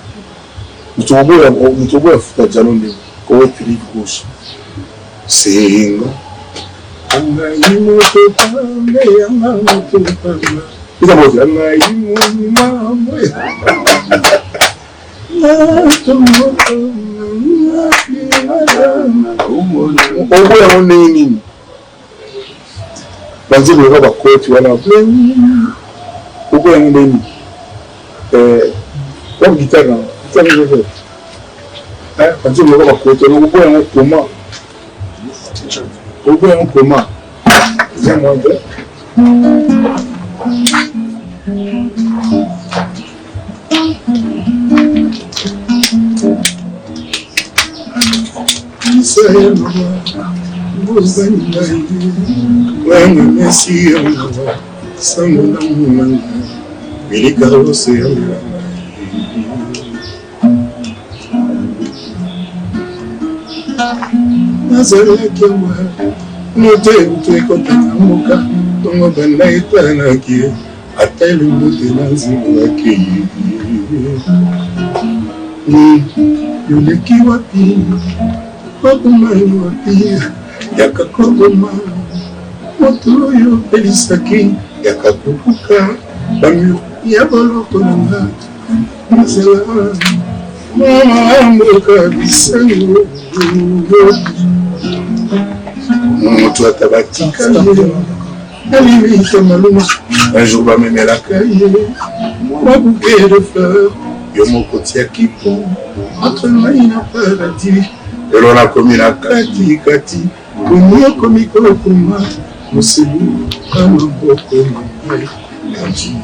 Nous trouvons un foutu de jalon de Koffi Philippe Gauche. C'est oboya ndenge nini banzembo loka bakoti wana oboya ndenge nini wa gitare na banzembo loka bakoti wana oboya ngo koma oboya ngo koma eza mwande nazalaki awa moto ebutu ekotaka moka ntongo banda etanaki ata elongo te nazimaki yoleki wapi kokoma wapi yaka kokoma moto oyo opelisaki yaka kokuka bamio ya boloko nanga nazala mboka bisango moto ata batika ye alimeita maluma un jour bamemelaka ye mwa bouquet de fleurs yo moko tiaki po entre mai na paradis lelo nakomi na katikati komi okomi kokoma moselu ka maboko mai nati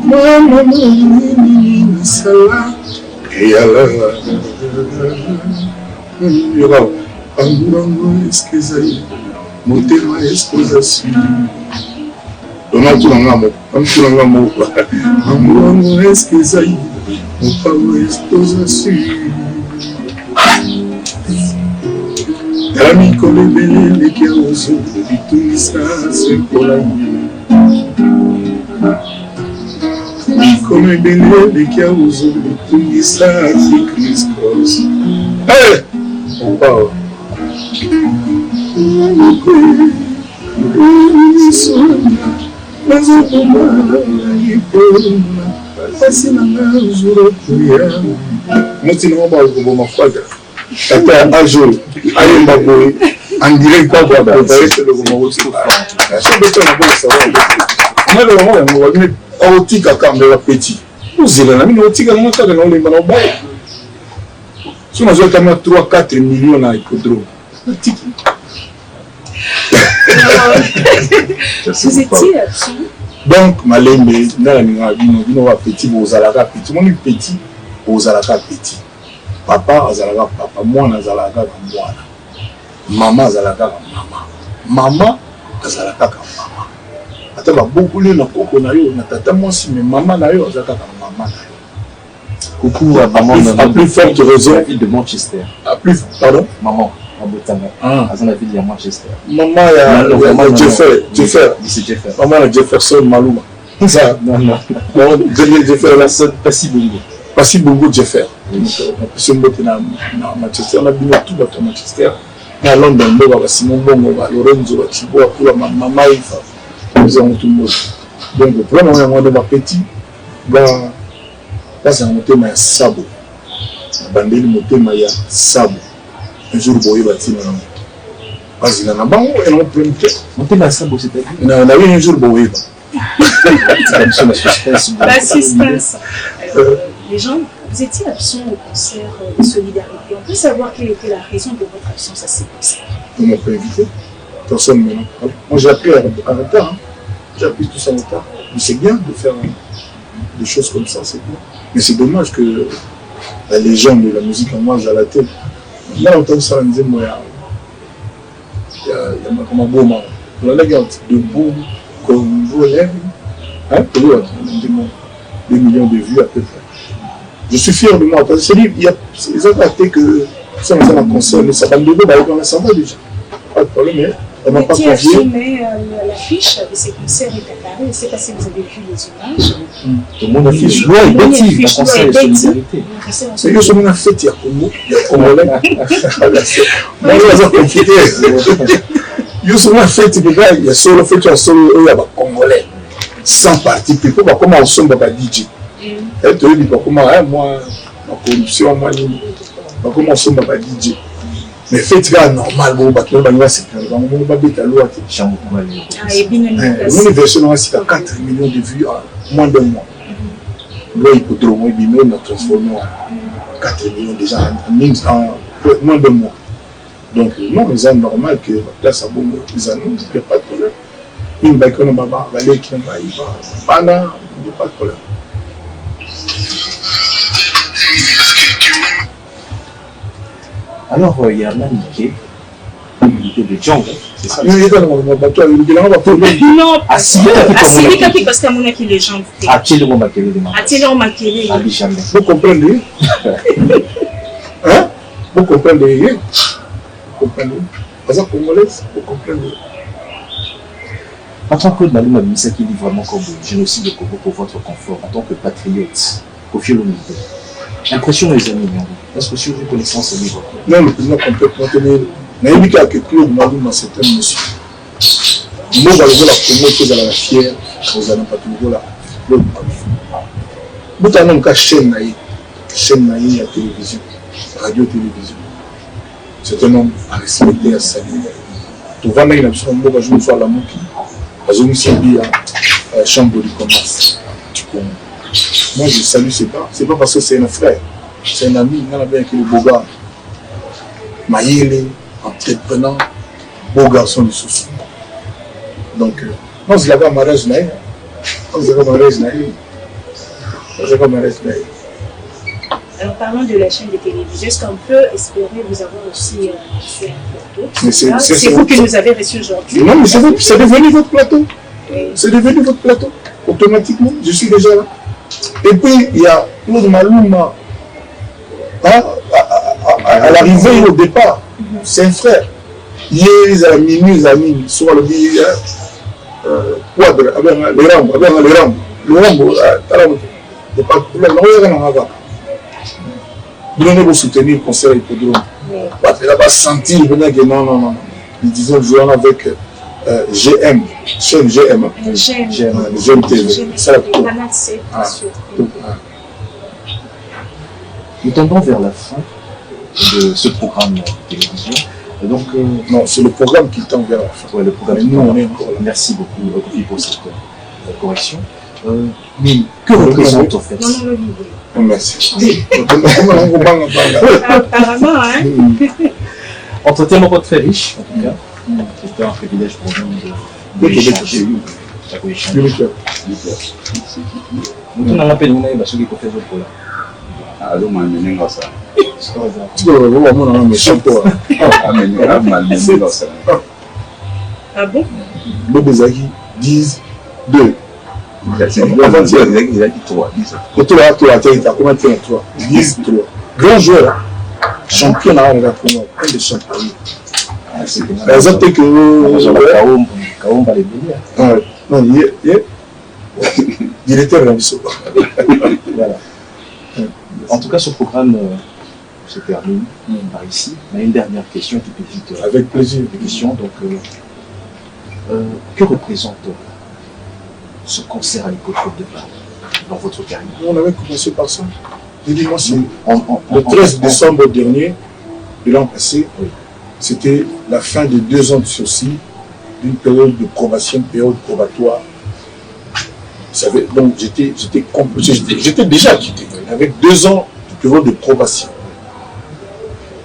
mama nini nasala eyala yoka amurango eske ezali motema eske ozasi donatulanga moko amurango eske ezali mopango eske ozasi tala mikolo ebele eleki ya ozo bitungisa sekola mikolo ebele eleki ya ozo bitungisa Christos opao nazoboma ipona pasi nanga ozuro kuya motina ngo bazoboma fada tata ajo ayemba boye en direct otika kambela petit uzela na mino otika na kaka na olemba na obaye so na zo tama 3-4 millions na hippodrome tiki vous étiez absent donc malembe ndala ninga bino wa petit bozalaka petit moni petit bozalaka petit papa azalaka papa mwana azalaka mwana mama azalaka mama azalaka mama ata babokule na koko na yo na tata mwasi mais mama na yo azalaka mama na yo. Coucou à maman à plus forte raison la ville de Manchester. À plus pardon Maman à Botanga. À la ville de Manchester. Maman ya Jeffer. Maman ya Jefferson Maluma. Ça non. Jeffer la seule Passi Bongo Jeffer. C'est une beauté na Manchester na bino tout à Manchester. Na London ndo ba Simon Bongo ba Lorenzo ba Chibo pour maman Ifa. Nous avons tout le monde. Donc vraiment on est petit ba c'est un motema ya sabo bandeli motema ya sabo un jour boye batina bazina na bango et non premier motema ya sabo c'est-à-dire na un jour boye l'assistance. Les gens, vous étiez absent au concert de solidarité. On peut savoir quelle était la raison de votre absence à ces concerts? On m'a pas invité. Personne ne m'a parlé. Moi j'ai appris en retard. J'ai appris tout ça en retard. Mais c'est bien de faire des choses comme ça, c'est bien. Mais c'est dommage que la légende de la musique en mange à la tête. Là, on entend ça, on disait, moi, il y a comme un beau moment. On a de beau comme vous lèvres. Hein, 2 millions de vues à peu près. Je suis fier de moi. Parce que il y a des autres que ça, on a un concert, mais ça va me donner, on a ça va déjà. Pas de problème, mais On m'a pas Vous étiez convié. filmé l'affiche de ces concerts est à Paris. Je ne sais pas si vous avez vu les images. Tout le monde a fait loi et bêtise, la conseil de solidarité. C'est que on a fait il y a Congo, il y a Congolais. Moi, je vais compliqué. On a fait il y a solo fait il y a solo il y a Congolais. Sans parti, puis comment on sommes pas DJ. Et tu dis comment moi la corruption moi comment on sommes pas DJ. Mais fait normal bon bateau ba c'est quand on va bêta loi Chambre pour aller. Ah, et bien l'université a 4 millions de vues en moins d'un mois. Là, il peut trop moins bien, on a transformé en 4 millions déjà en moins d'un mois. Donc, non, c'est normal que là, ça vaut des années, il n'y a pas de problème. Une baïkone, on va aller, qui va, il va, il n'y a pas de problème. Alors, il y a Armand Niké, de Django, c'est ça? Il est dans le bateau, il est dans le bateau. Non, Assis parce qu'à mon avis, les gens. à quel moment Makele demande? À quel moment Makele? À jamais. Vous comprenez? Hein? Vous comprenez? Vous comprenez? Parce que Congolais, vous comprenez? En tant que Maluma Misaki dit vraiment comme génocide de Congo pour votre confort, en tant que patriote, Koffi Olomide, impression les amis, est-ce que sur vos connaissances libre? Non, le président complètement tenu. Mais il dit que Claude Maluma, c'est un monsieur. Moi, je vais la Congo, que vous allez la fière, vous allez pas toujours là. Claude Maluma. Vous avez une chaîne naïe à télévision, radio-télévision. C'est un homme à respecter, à saluer. Tu vois, il y a un jour sur la Mouki. Parce que nous sommes à la chambre de commerce du Congo. Moi, je salue ses pas. C'est pas parce que c'est un frère, c'est un ami. Il y en a bien qui est le beau gars. Maïle, entreprenant, beau garçon de sous. Donc, non, c'est la mariage naïf. Alors, parlons de la chaîne de télévision. Est-ce qu'on peut espérer vous avoir aussi sur un plateau? C'est vous qui nous avez reçus aujourd'hui. Non, mais c'est devenu votre plateau. C'est devenu votre plateau. Automatiquement, je suis déjà là. Et puis, il y a Claude Maluma. À l'arrivée au départ, c'est un frère. Hier, ils ont minuit, les amis, soit le dit quadre, avec les rames. Il n'y a pas de problème. Vous allez vous soutenir le concert hippodrome. Il n'a pas senti que non. Ils disaient jouant avec GM, chaîne GM. GM TV. Nous tendons vers la fin de ce programme de télévision. Donc, non, c'est le programme qui tend vers la fin. Ouais, le programme. Mais nous, on est encore là. Merci beaucoup, Koffi, pour cette correction. Mais que représente en fait? Non, merci. Apparemment, hein? Entretien mon pote très riche, en tout cas. C'était un privilège pour nous d'échanger. Nous avons appelé nous parce qu'il faut faire autre là. Ah, donc, je Tu peux voir mon méchant toi. Ah bon? Le Bezaki 10, 2. Il a dit 3. Comment tu es 3 10, 3. Grand joueur. Champion là, on a un des champions. Par exemple, que. Kaomba les béliers. Non, il était réalisé. Voilà. En tout cas, ce programme se termine par ici. On a une dernière question, toute petite. Avec plaisir. Question. Donc, que représente ce concert à l'Hippodrome de Paris dans votre carrière? On avait commencé par ça. Moi, c'est le 13 décembre dernier, de l'an passé, c'était la fin de 2 ans de sursis, d'une période de probation, période probatoire. Vous savez, donc j'étais déjà quitté, avec 2 ans de période de probation.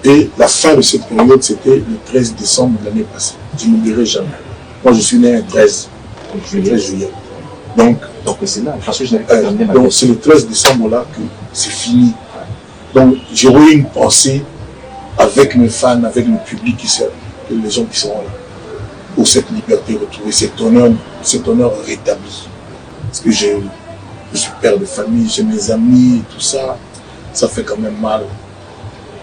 Et la fin de cette période, c'était le 13 décembre de l'année passée. Je n'oublierai jamais. Moi, je suis né un 13 juillet. Donc c'est là, parce que je n'avais pas terminé ma donc c'est le 13 décembre là que c'est fini. Donc j'aurai une pensée avec mes fans, avec le public les gens qui seront là, pour cette liberté retrouvée, cet honneur rétabli. Parce que je suis père de famille, j'ai mes amis, tout ça, ça fait quand même mal.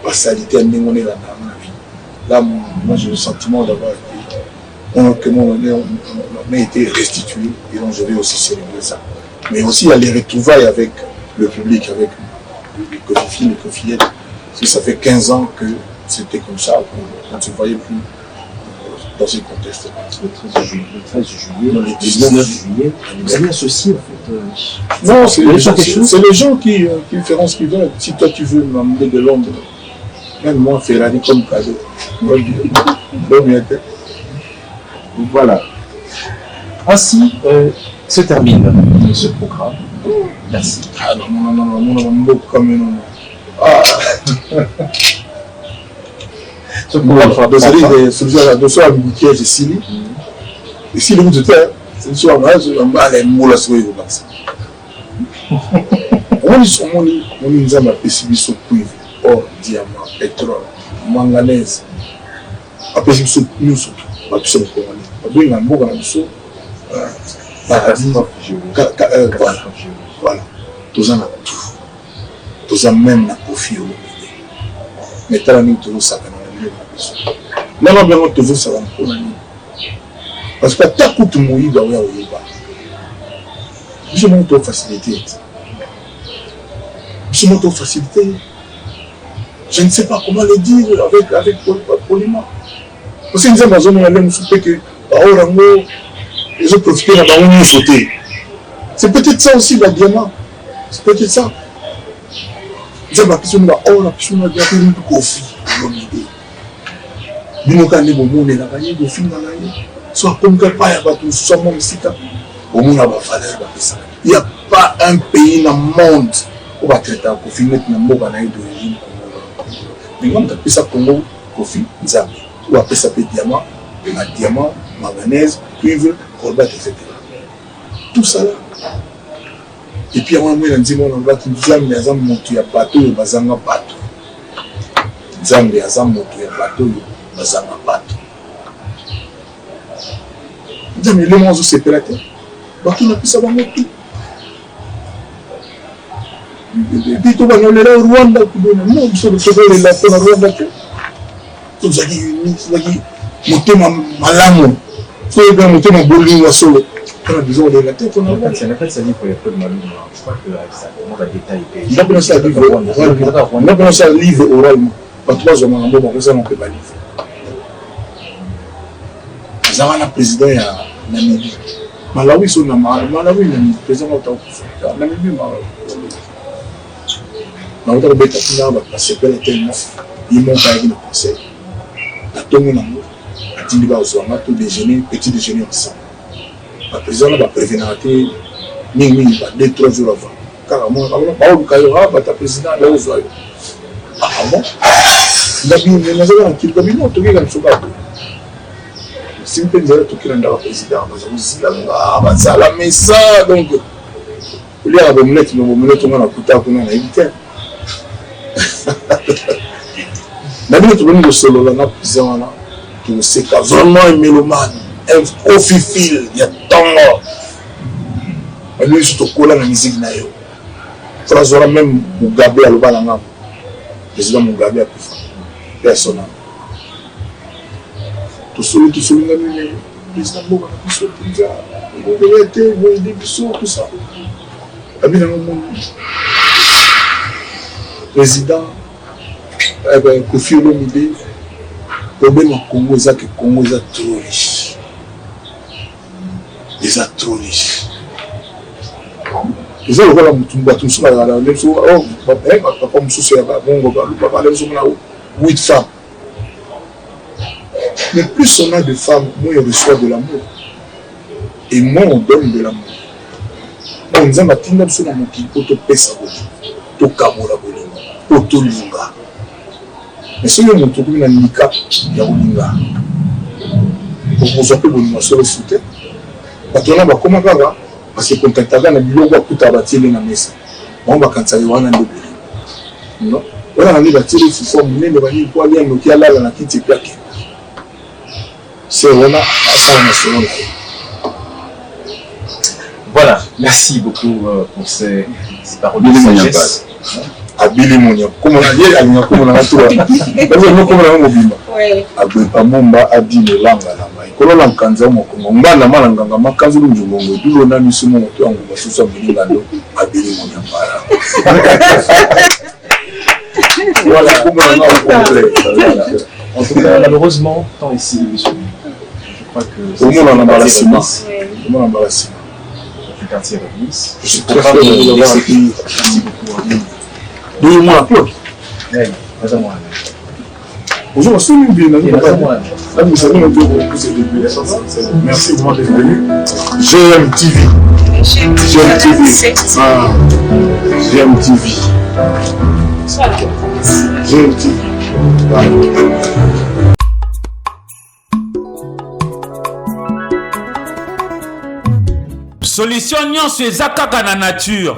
La salité, on est là dans la vie. Là, moi j'ai le sentiment d'avoir été que mon a été restitué, et donc je vais aussi célébrer ça. Mais aussi il y a les retrouvailles avec le public, avec les cofilles, les cofillettes. Parce que ça fait 15 ans que c'était comme ça, on ne se voyait plus dans ce contexte. Le 13 juillet, non, le 19 juillet, vous allez associer en fait. Non, c'est les gens qui feront ce qu'ils veulent. Si toi tu veux m'emmener de Londres, même moi Ferrari comme cadeau. Voilà. Ainsi se termine ce programme. Merci. Ah non, comme non. Ah. Doso ambikie esili esili kutu te seliso ambala emola soki ezobakisa omoni nzambe apesi biso cuivre or diamant pétrole manganèse apesi biso nyonso babiso mokongani babenga mboka na biso paradis. Voilà toza na tout toza même na kofi oyo mais tala nini tozosakana nana biango tozosala mpona nini parce que ata kutu moyiba oyo oyeba biso moko tofacilité je ne sais pas comment le dire avec poliment parce que nzambe azomona nde mosu mpe ke baoyo yango ezoprofite na bango nyonso te. C'est peut-être ça aussi la diamant, c'est peut-être ça. Nzambe apesi na baoyo apesi na diamant kofi lomide binokande bomonelaka ye bofingaka ye so akomika pa ya bato mosusu amo misika omona bavaleur bapesaka. Il n'y a pas un pays dans le monde où on va traiter Kofi neti na mboka na ye d'origine Congo. Mais quand on apesa Congo Kofi Nzambe ou apesa pe diamant, diamant, manganèse, cuivre, colbert, etc. Tout ça là. Et puis avant moi nzimbo on va tout Nzambe aza moto ya bato yo bazanga bato. Nzambe aza moto ya bato yo bazanga bato. Nzambe le mozo séparate. Bato na pisa bango tout. Et puis tout va nous le Rwanda tout non sur le Togo et la Rwanda tout ça qui motema malamu. Faut bien motema bolingo solo. On a besoin de la tête, on a c'est en fait ça dit pour les peu de Malou. Je crois que ça commence à détailler. Il a commencé à livre oralement. Pas 3 hommes en bon, ça on peut pas livre. Nous avons un président à Namibie. Malawi sont Malawi Namibie. Président à Namibie Malawi. Nous avons bêta qui n'a pas passé par tellement. Ils m'ont pas eu le conseil. La tombe n'a pas. A dit va aux hommes tout déjeuner, petit déjeuner ensemble. Le président va prévenir mingi 2-3 jours avant. Car moi, le président est aux oies. Ah bon? Il a dit, mais nous avons un kilogramme, nous avons un kilogramme. Si nous avons un président, nous avons un message. Donc, il y a un omelette, mais l'omelette, on a un couteau, on a un évité. Nous avons un solo, on a un président, qui sait vraiment un mélomane. Un officiel, il y a tant de temps. Lui, je te colle la musique. Phrase même Mugabe à l'Obalanga. Président Mugabe a pu faire. Personne. Tout seul, le président Mugabe a pu faire. Tout ça. Président Kofi Olomide, le problème au Congo, c'est que le Congo est trop riche. Ils sont trop riches. Ils ont le mutumba tout ça là là les oh papa musu c'est là bongo papa les hommes là 8 femmes. Mais plus on a de femmes, moins on reçoit de l'amour. Et moins on donne de l'amour. On nous a matiné sur la moki pour te pesa to kamola bolingo pour to linga. Mais si on nous trouve na nika ya bolinga. Pour vous appeler bolingo sur le soutien. Batona bakoma kaka parce que contactaga na biloko akuta batile na mesa bon bakanisa wana ndo bili non wala na liba tile fufo munene bani kwa lia nokia lala na kiti plake c'est vraiment ça na solo. Voilà, merci beaucoup pour ces paroles de sagesse. Abili monia comme on a dit alinga comme on a tout là comme on a ngobimba ouais abwe pamomba adine langa na mai kolola nkanza mokongo ngala malanganga makanzu lunjongo dulo na misumo to yango basusa bilinga ndo abili monyambara. Voilà, en tout cas, malheureusement, tant ici, monsieur, je crois que au monde en embarrassement. Au monde en embarrassement. Le quartier Remis. Je suis très fier de vous avoir accueilli. Merci beaucoup. Donnez-moi un peu. Oui, madame moi. Bonjour, je suis bien. Madame moi. Là, vous savez un peu beaucoup ces débuts. Merci vraiment d'être venu. GMTV. GMTV. Ah, GMTV. GMTV. Solution nyonso eza kaka na nature.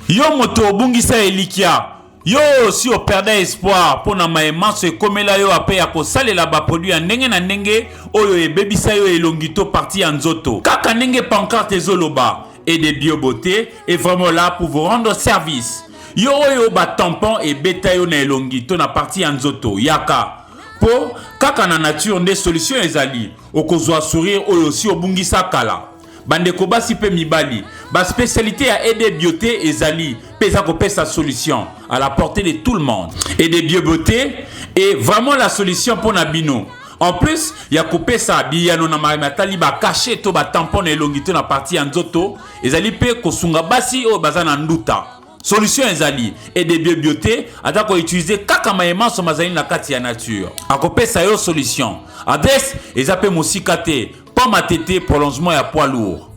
Yo moto obungisa elikia. Yo si operde espoir pona maemanso ekomela yo ape ya kosalela ba produit ya ndenge na ndenge oyo ebebisa yo elongito parti ya nzoto. Kaka ndenge pancarte ezoloba et de biobeauté est vraiment là pour vous rendre service. Yo oyo ba tampon et beta yo na elongito na parti ya nzoto yaka. Po kaka na nature nde solution ezali. Okozwa sourire oyo si obungisa kala. Bandeko basi pe mibali, ba spécialité à aider beauté ezali, pesa ko pesa solution à la portée de tout le monde. Et de biobeauté est vraiment la solution pour Nabino. En plus, il y a coupé ça, biyano na matali ba caché to ba tampon et longito na partie anzoto, ezali pe kosunga basi o bazana nduta. Solution ezali et de biobeauté atako utiliser kaka maema so mazali na kati ya nature. Akopé ça yo solution. Adresse ezape mosikate. Pomme à tété, prolongement et à poids lourd.